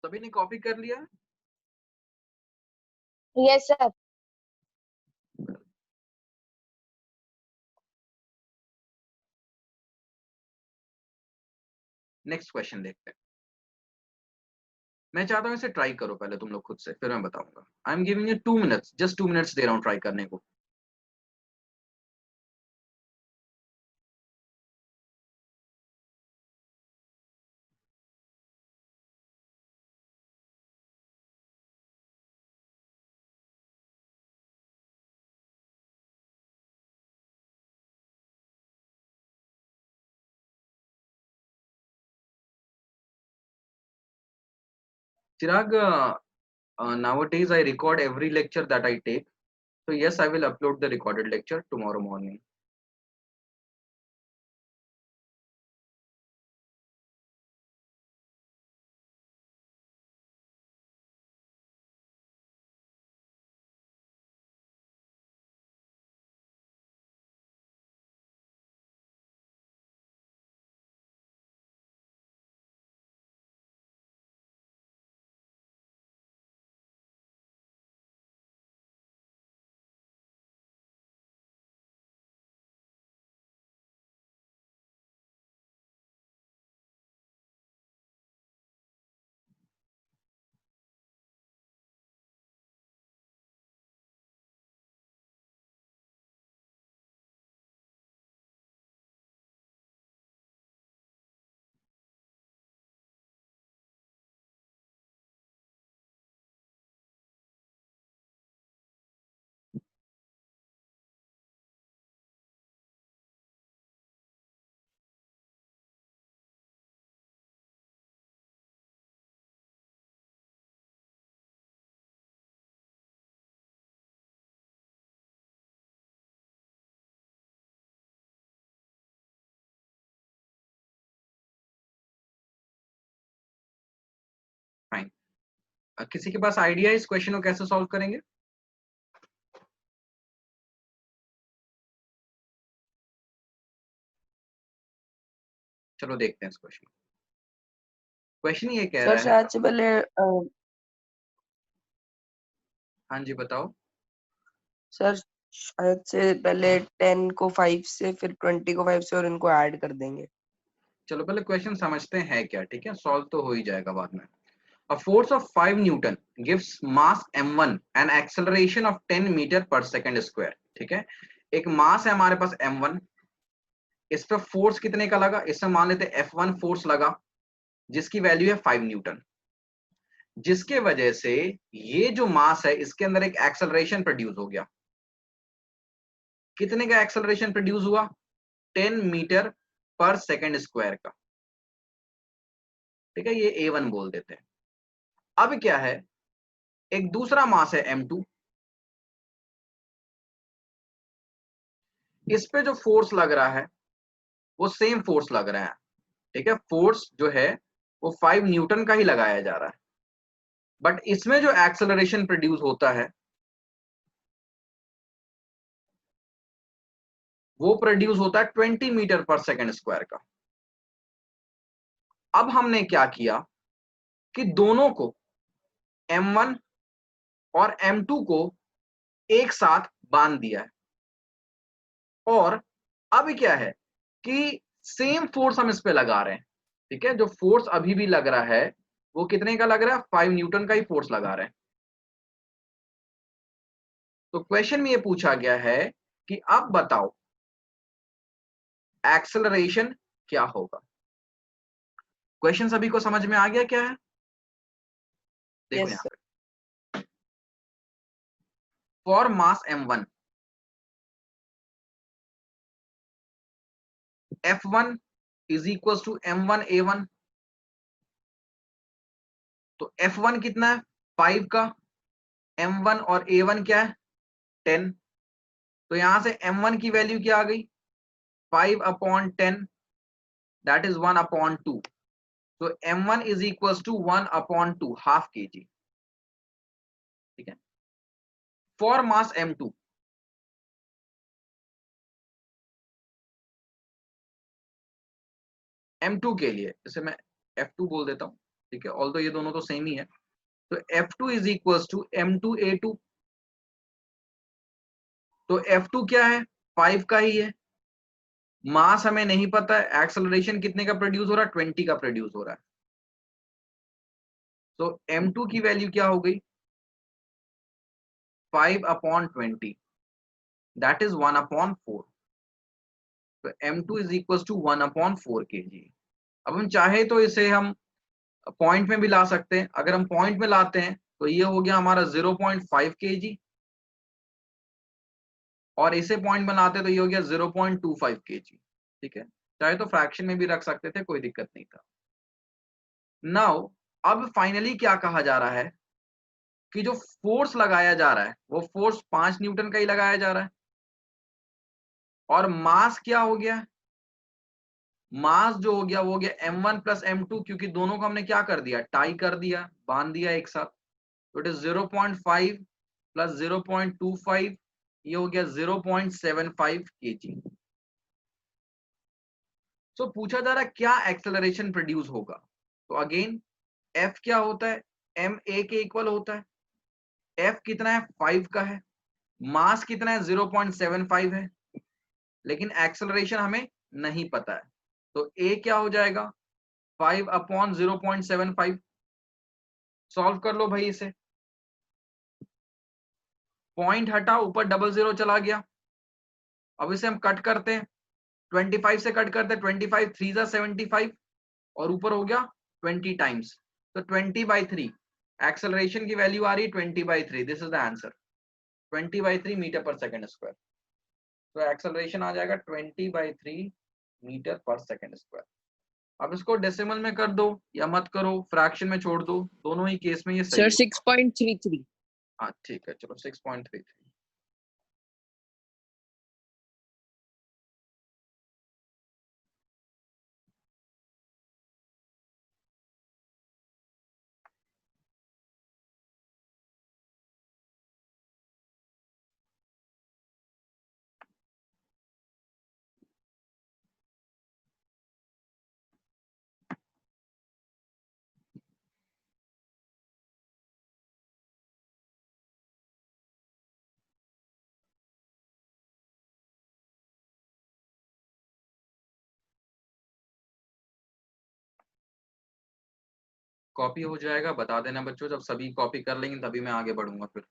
सभी ने कॉपी कर लिया? Yes sir. नेक्स्ट क्वेश्चन देखते हैं। मैं चाहता हूं इसे ट्राई करो पहले तुम लोग खुद से, फिर मैं बताऊंगा। I am giving you 2 minutes, just 2 minutes दे रहा हूं ट्राई करने को। Chirag, nowadays I record every lecture that I take. So yes, I will upload the recorded lecture tomorrow morning. Fine. किसी के पास आइडिया है इस क्वेश्चन को कैसे सॉल्व करेंगे? चलो देखते हैं इस क्वेश्चन। क्वेश्चन ये कह सर रहा है, शायद से पहले हाँ जी बताओ। सर शायद से पहले 10 को 5 से, फिर 20 को 5 से, और इनको ऐड कर देंगे। चलो पहले क्वेश्चन समझते हैं क्या, ठीक है? सॉल्व तो हो ही जाएगा बाद में। A force of 5 Newton gives mass m1 and acceleration of 10 metre per second square। ठीक है, एक मास है हमारे पास m1, इस पे फोर्स कितने का लगा? इसमें मान लेते F1 फोर्स लगा, जिसकी वैल्यू है 5 न्यूटन, जिसके वजह से ये जो मास है इसके अंदर एक एक्सेलरेशन प्रोड्यूस हो गया। कितने का एक्सेलरेशन प्रोड्यूस हुआ? 10 मीटर पर सेकेंड स्क्वायर का। ठीक है, ये A1 बोल देते हैं। अब क्या है, एक दूसरा मास है m2, इस पे जो फोर्स लग रहा है वो सेम फोर्स लग रहा है। ठीक है, फोर्स जो है वो 5 न्यूटन का ही लगाया जा रहा है, बट इसमें जो एक्सेलरेशन प्रोड्यूस होता है वो प्रोड्यूस होता है 20 मीटर पर सेकेंड स्क्वायर का। अब हमने क्या किया कि दोनों को, m1 और m2 को एक साथ बांध दिया है, और अब क्या है कि सेम फोर्स हम इस पे लगा रहे हैं। ठीक है, जो फोर्स अभी भी लग रहा है वो कितने का लग रहा है? 5 न्यूटन का ही फोर्स लगा रहे हैं। तो क्वेश्चन में ये पूछा गया है कि अब बताओ एक्सेलरेशन क्या होगा। क्वेश्चन सभी को समझ में आ गया क्या है? देखो यस यहां सर। पे, for mass m1 f1 is equal to m1 a1। तो f1 कितना है? 5 का, m1 और a1 क्या है? 10। तो यहां से m1 की वैल्यू क्या आ गई? 5/10, दैट इज 1/2। तो m1 is equal to 1/2, half kg। ठीक है, फॉर मास m2 m2 के लिए, जैसे मैं f2 बोल देता हूं, ठीक है, ऑल्दो ये दोनों तो सेम ही है। तो F2 is equal to M2A2। तो F2 क्या है, 5 का ही है, मास हमें नहीं पता है, एक्सेलरेशन कितने का प्रोड्यूस हो रहा है, 20 का प्रोड्यूस हो रहा है। तो M2 की वैल्यू क्या हो गई, 5/20, दैट इज 1/4। तो M2 is equal to 1/4 kg। अब हम चाहे तो इसे हम पॉइंट में भी ला सकते हैं। अगर हम पॉइंट में लाते हैं तो ये हो गया हमारा 0.5 kg, और इसे पॉइंट बनाते तो ये हो गया 0.25 kg। ठीक है, चाहे तो फ्रैक्शन में भी रख सकते थे, कोई दिक्कत नहीं था। नाउ अब फाइनली क्या कहा जा रहा है कि जो फोर्स लगाया जा रहा है वो फोर्स 5 न्यूटन का ही लगाया जा रहा है, और मास क्या हो गया, मास जो हो गया वो हो गया m1 प्लस m2, क्योंकि दोनों को हमने क्या कर दिया, टाई कर दिया, बांध दिया एक साथ। तो इट इज 0.5 प्लस 0.25, ये हो गया 0.75 kg। सो पूछा जा रहा है क्या एक्सेलरेशन प्रोड्यूस होगा। तो अगेन F क्या होता है, m a के इक्वल होता है। F कितना है, 5 का है, मास कितना है, 0.75 है, लेकिन एक्सेलरेशन हमें नहीं पता है। तो A क्या हो जाएगा, 5/0.75। सॉल्व कर लो भाई इसे, पॉइंट हटा, ऊपर डबल जीरो चला गया। अब इसे हम कट करते हैं, 25 से कट करते हैं, 25 3 जा 75, और ऊपर हो गया 20 टाइम्स, तो 20/3 एक्सेलरेशन की वैल्यू आ रही है 20/3। This is the answer, 20/3 metre per second square. तो एक्सेलरेशन आ जाएगा 20/3 मीटर पर सेकंड स्क्वायर। अब इसको डेसिमल में कर दो या मत करो, फ्रैक्शन में छोड़ दो, दोनों ही केस में ये सही सर हो। 6.33। हाँ ठीक है, चलो 6.33। कॉपी हो जाएगा, बता देना बच्चों, जब सभी कॉपी कर लेंगे तभी मैं आगे बढ़ूंगा फिर।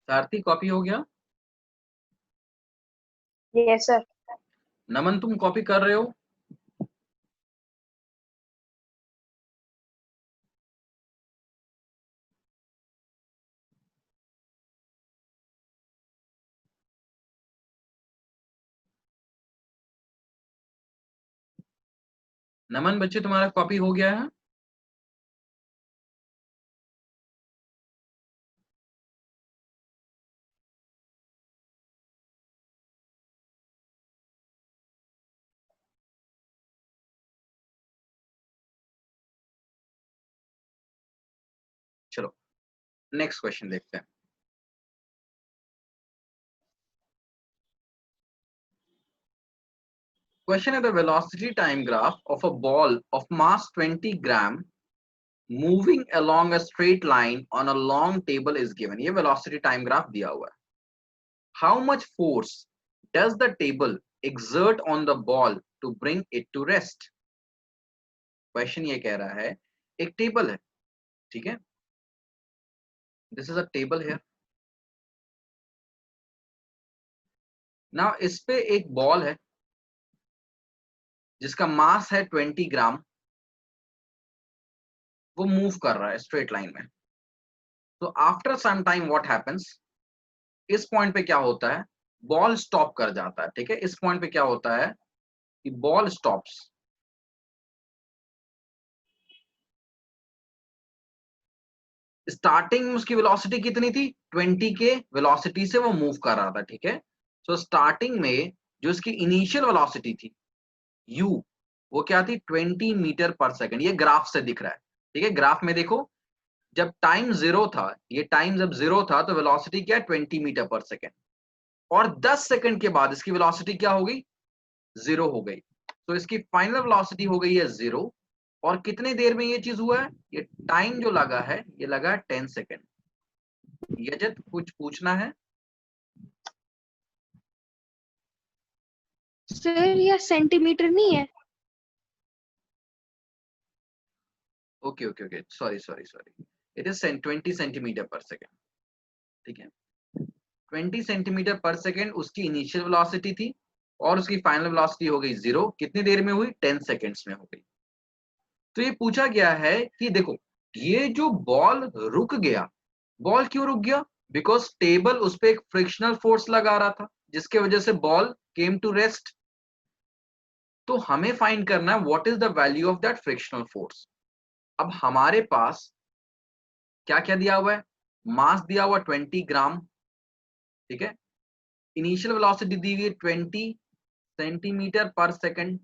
सारथी कॉपी हो गया, यस सर। नमन तुम कॉपी कर रहे हो। नमन बच्चे तुम्हारा कॉपी हो गया है। चलो नेक्स्ट क्वेश्चन देखते हैं। Question is the velocity time graph of a ball of mass 20 gram moving along a straight line on a long table is given। ये velocity time graph दिया हुआ है। How much force does the table exert on the ball to bring it to rest? Question ये कह रहा है, एक table है, ठीक है, this is a table here, ना इस पे एक बॉल है जिसका मास है 20 ग्राम, वो मूव कर रहा है स्ट्रेट लाइन में। तो after some time what happens, इस पॉइंट पे क्या होता है, बॉल स्टॉप कर जाता है। ठीक है, इस पॉइंट पे क्या होता है कि बॉल स्टॉप्स। स्टार्टिंग में उसकी वेलोसिटी कितनी थी, 20 के वेलोसिटी से वो मूव कर रहा था। ठीक है, सो स्टार्टिंग में जो इसकी इनिशियल वेलोसिटी थी u, वो क्या थी, 20 मीटर पर सेकंड। ये ग्राफ से दिख रहा है। ठीक है, ग्राफ में देखो, जब टाइम जीरो था, ये टाइम जब जीरो था तो वेलोसिटी क्या है, 20 मीटर पर सेकंड। और 10 सेकंड के बाद इसकी वेलोसिटी क्या हो गई, जीरो हो गई। तो इसकी फाइनल वेलोसिटी हो गई है जीरो। और कितने देर में ये चीज हुआ है, ये टाइम जो लगा है ये लगा है 10 सेकंड। यजत कुछ पूछना है? सर यह सेंटीमीटर नहीं है? Okay okay okay, sorry sorry sorry, it is 20 centimetre पर सेकंड। ठीक है, 20 सेंटीमीटर पर सेकंड उसकी इनिशियल वेलोसिटी थी और उसकी फाइनल वेलोसिटी हो गई जीरो। कितनी देर में हुई, 10 सेकंड्स में हो गई। तो ये पूछा गया है कि देखो, ये जो बॉल रुक गया, बॉल क्यों रुक गया, बिकॉज टेबल उस पर एक फ्रिक्शनल फोर्स लगा रहा था जिसके वजह से बॉल केम टू रेस्ट। तो हमें फाइंड करना है what is the value of that frictional force. अब हमारे पास क्या क्या दिया हुआ है, मास दिया हुआ 20 ग्राम। ठीक है, इनिशियल वेलोसिटी दी हुई है 20 सेंटीमीटर पर सेकंड,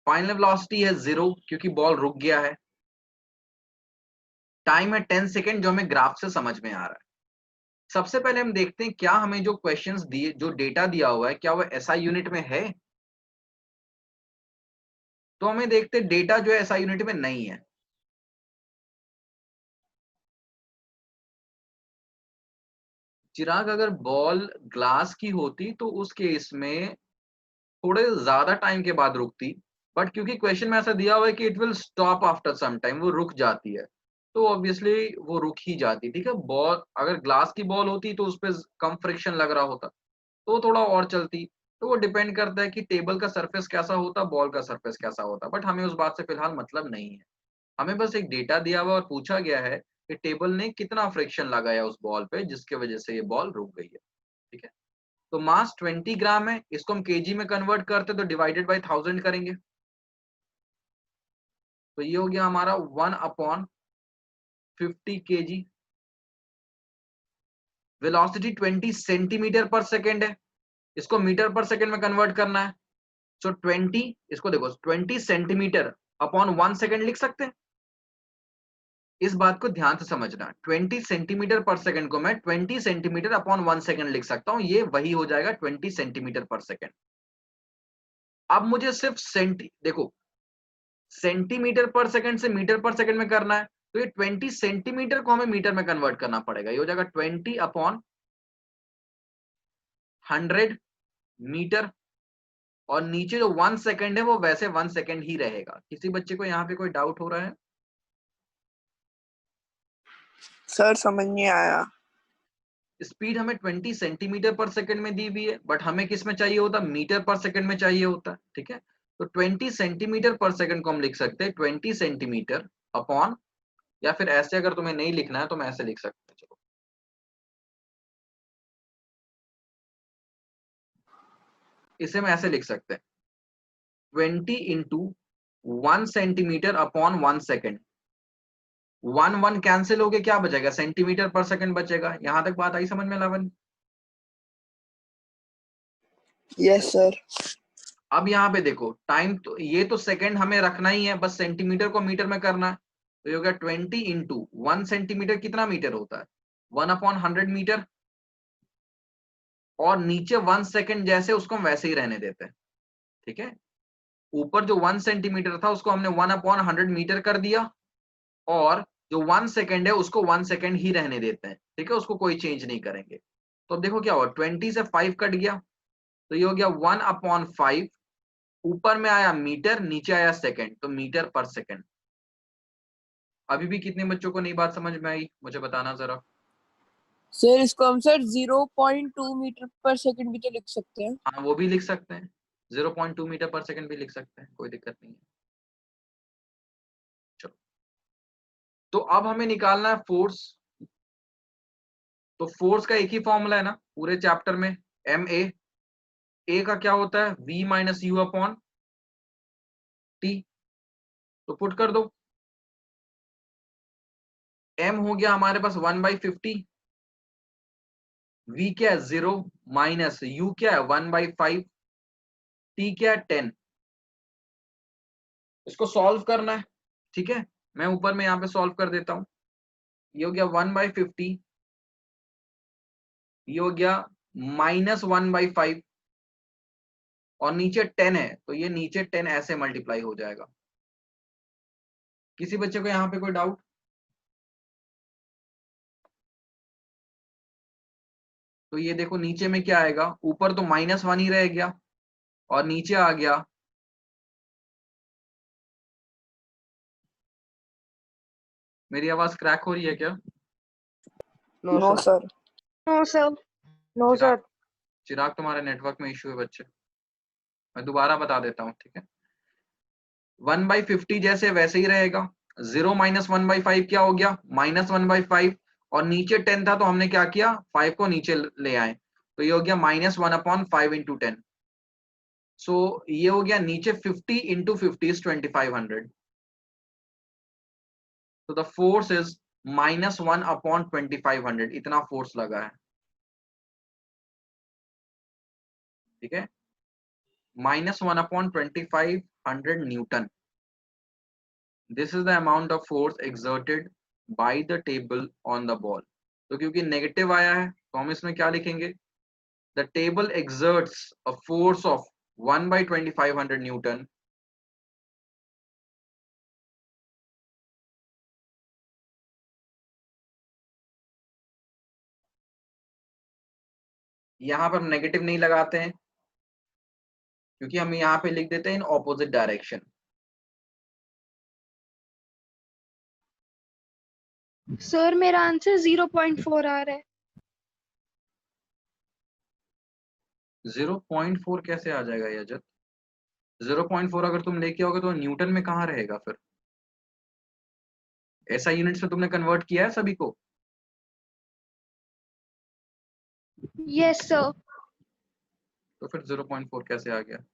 फाइनल वेलोसिटी है जीरो क्योंकि बॉल रुक गया है, टाइम है 10 सेकंड जो हमें ग्राफ से समझ में आ रहा है। सबसे पहले हम देखते हैं क्या हमें जो क्वेश्चंस दिए, जो डेटा दिया हुआ है, क्या वो एसआई यूनिट में है। तो हमें देखते हैं डेटा जो है एसआई यूनिट में नहीं है। चिराग, अगर बॉल ग्लास की होती तो उस केस में थोड़े ज्यादा टाइम के बाद रुकती, बट क्योंकि क्वेश्चन में ऐसा दिया हुआ है कि it will stop after some time, वो रुक जाती है, तो ऑब्वियसली वो रुक ही जाती। ठीक है, बॉल अगर ग्लास की बॉल होती तो उस पर कम फ्रिक्शन लग रहा होता तो थोड़ा और चलती। तो वो डिपेंड करता है कि टेबल का सरफेस कैसा होता, बॉल का सरफेस कैसा होता, बट हमें उस बात से फिलहाल मतलब नहीं है। हमें बस एक डेटा दिया हुआ और पूछा गया है कि टेबल ने कितना फ्रिक्शन लगाया उस बॉल पे जिसके वजह से ये बॉल रुक गई है। ठीक है, तो मास 20 ग्राम है, इसको हम केजी में कन्वर्ट करते तो डिवाइडेड बाई 1000 करेंगे, तो ये हो गया हमारा 1/50 केजी। वेलोसिटी 20 सेंटीमीटर पर सेकेंड है, इसको मीटर पर सेकेंड में कन्वर्ट करना है। सो 20, इसको देखो 20 सेंटीमीटर अपॉन 1 सेकेंड लिख सकते हैं। इस बात को ध्यान से समझना, 20 सेंटीमीटर पर सेकेंड को मैं 20 सेंटीमीटर अपॉन 1 सेकेंड लिख सकता हूं, ये वही हो जाएगा 20 सेंटीमीटर पर सेकेंड। अब मुझे सिर्फ देखो, सेंटीमीटर पर सेकेंड से मीटर पर सेकेंड में करना है, तो ये 20 सेंटीमीटर को हमें मीटर में कन्वर्ट करना पड़ेगा। ये हो जाएगा 20 अपॉन 100 मीटर। और नीचे जो 1 सेकेंड है वो वैसे 1 सेकेंड ही रहेगा। किसी बच्चे को यहाँ पे कोई डाउट हो रहा है? सर समझ नहीं आया। स्पीड हमें 20 सेंटीमीटर पर सेकंड में दी हुई है, बट हमें किस में चाहिए होता, मीटर पर सेकंड में चाहिए होता। ठीक है, तो 20 सेंटीमीटर पर सेकंड को हम लिख सकते हैं 20 सेंटीमीटर अपॉन, या फिर ऐसे अगर तुम्हें नहीं लिखना है तो मैं ऐसे लिख सकता हूँ, चलो इसे हम ऐसे लिख सकते हैं 20 into 1 centimetre upon 1 second. 1 cancel हो गया, क्या बचेगा, सेंटीमीटर पर सेकंड बचेगा। यहां तक बात आई समझ में लावन? Yes sir. अब यहाँ पे देखो टाइम, तो ये तो सेकंड हमें रखना ही है, बस सेंटीमीटर को मीटर में करना है। तो ये हो गया 20 इंटू 1 सेंटीमीटर कितना मीटर होता है, 1/100 मीटर। और नीचे 1 सेकंड जैसे उसको हम वैसे ही रहने देते हैं। ठीक है, ऊपर जो 1 सेंटीमीटर था उसको हमने 1/100 मीटर कर दिया, और जो 1 सेकंड है उसको 1 सेकंड ही रहने देते हैं। ठीक है, उसको कोई चेंज नहीं करेंगे। तो अब देखो क्या हुआ, 20 से 5 कट गया, तो ये हो गया 1/5। ऊपर में आया मीटर, नीचे आया सेकंड, तो मीटर पर सेकंड। अभी भी कितने बच्चों को नई बात समझ में आई, मुझे बताना जरा। सर इसको हम सर 0.2 मीटर पर सेकंड भी तो लिख सकते हैं। हाँ वो भी लिख सकते हैं, 0.2 मीटर पर सेकंड भी लिख सकते हैं, कोई दिक्कत नहीं है। चलो, तो अब हमें निकालना है फोर्स। तो फोर्स का एक ही फॉर्मूला है ना पूरे चैप्टर में, एम ए का क्या होता है, v minus you upon T. तो पुट कर दो, m हो गया हमारे पास 1/50, v क्या है 0, माइनस u क्या है 1/5, t क्या है 10। इसको सॉल्व करना है, ठीक है। मैं ऊपर में यहाँ पे सॉल्व कर देता हूं। ये हो गया 1/50, ये हो गया माइनस 1/5, और नीचे 10 है तो ये नीचे 10 ऐसे मल्टीप्लाई हो जाएगा। किसी बच्चे को यहाँ पे कोई डाउट? तो ये देखो नीचे में क्या आएगा, ऊपर तो -1 ही रह गया और नीचे आ गया मेरी आवाज क्रैक हो रही है क्या? No sir. No sir. No Chirag, sir. Chirag तुम्हारे नेटवर्क में इश्यू है बच्चे, मैं दोबारा बता देता हूँ, ठीक है। 1/50 जैसे वैसे ही रहेगा, 0 माइनस 1/5 क्या हो गया -1/5, और नीचे 10 था तो हमने क्या किया 5 को नीचे ले आए, तो ये हो गया -1/5 इंटू 10। सो ये हो गया नीचे 50 इंटू 50 इज 2500। तो द फोर्स इज -1/2500, इतना फोर्स लगा है, ठीक है। -1/2500 Newton, this is the amount of force exerted by the table on the ball। तो क्योंकि नेगेटिव आया है तो हम इसमें क्या लिखेंगे, the table exerts a force of 1/2500 Newton यहाँ पर हम नेगेटिव नहीं लगाते हैं क्योंकि हम यहाँ पे लिख देते हैं इन ऑपोजिट डायरेक्शन। सर मेरा आंसर 0.4 आ रहा है। 0.4 कैसे आ जाएगा यजत? 0.4 अगर तुम लेके आओगे तो न्यूटन में कहाँ रहेगा फिर? ऐसा यूनिट्स में तुमने कन्वर्ट किया है सभी को? Yes sir. तो फिर 0.4 कैसे आ गया?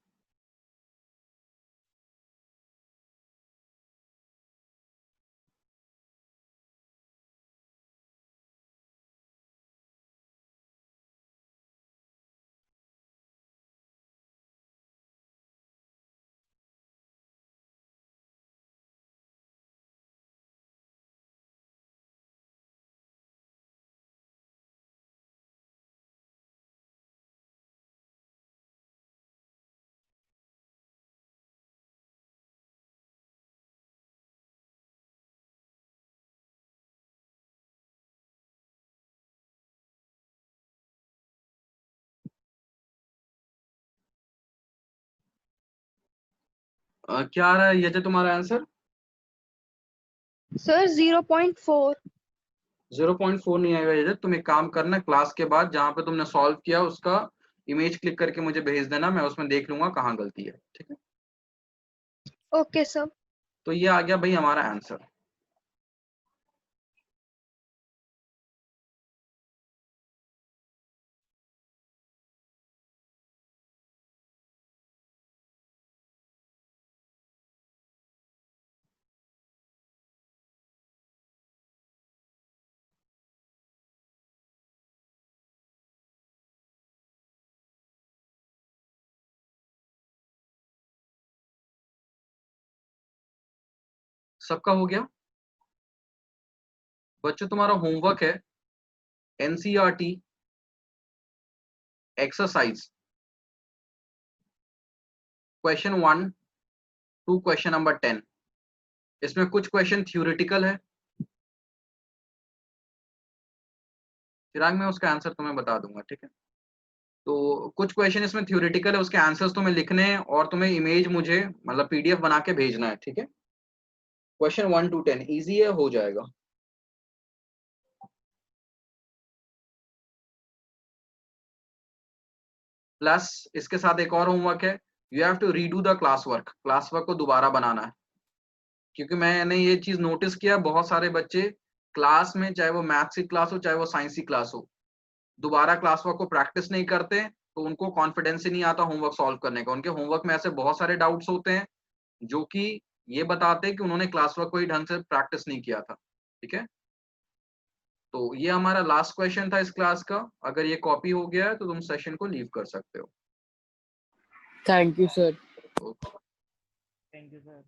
क्या आ रहा है यजत तुम्हारा आंसर? सर 0.4। 0.4 नहीं आएगा यजत, तुम एक काम करना, क्लास के बाद जहां पे तुमने सॉल्व किया उसका इमेज क्लिक करके मुझे भेज देना, मैं उसमें देख लूंगा कहाँ गलती है, ठीक है। Okay sir. तो ये आ गया भाई हमारा आंसर। सबका हो गया बच्चों? तुम्हारा होमवर्क है NCERT exercise question 1 two question number 10। इसमें कुछ क्वेश्चन थ्योरेटिकल है, चिराग मैं उसका आंसर तुम्हें बता दूंगा, ठीक है। तो कुछ क्वेश्चन इसमें थ्योरेटिकल है, उसके आंसर्स तुम्हें लिखने हैं और तुम्हें इमेज मुझे मतलब पीडीएफ बना के भेजना है, ठीक है। क्वेश्चन 1 to 10 इजी है, हो जाएगा। प्लस इसके साथ एक और होमवर्क है, you have to redo the class work को दोबारा बनाना है। क्योंकि मैंने ये चीज नोटिस किया, बहुत सारे बच्चे क्लास में, चाहे वो मैथ्स की क्लास हो चाहे वो साइंस की क्लास हो, दोबारा क्लास वर्क को प्रैक्टिस नहीं करते, तो उनको कॉन्फिडेंस ही नहीं आता होमवर्क सॉल्व करने का। उनके होमवर्क में ऐसे बहुत सारे डाउट्स होते हैं जो कि ये बताते हैं कि उन्होंने क्लास वर्क को ही ढंग से प्रैक्टिस नहीं किया था। ठीक है, तो ये हमारा लास्ट क्वेश्चन था इस क्लास का। अगर ये कॉपी हो गया है तो तुम सेशन को लीव कर सकते हो। Thank you sir. Okay. Thank you sir.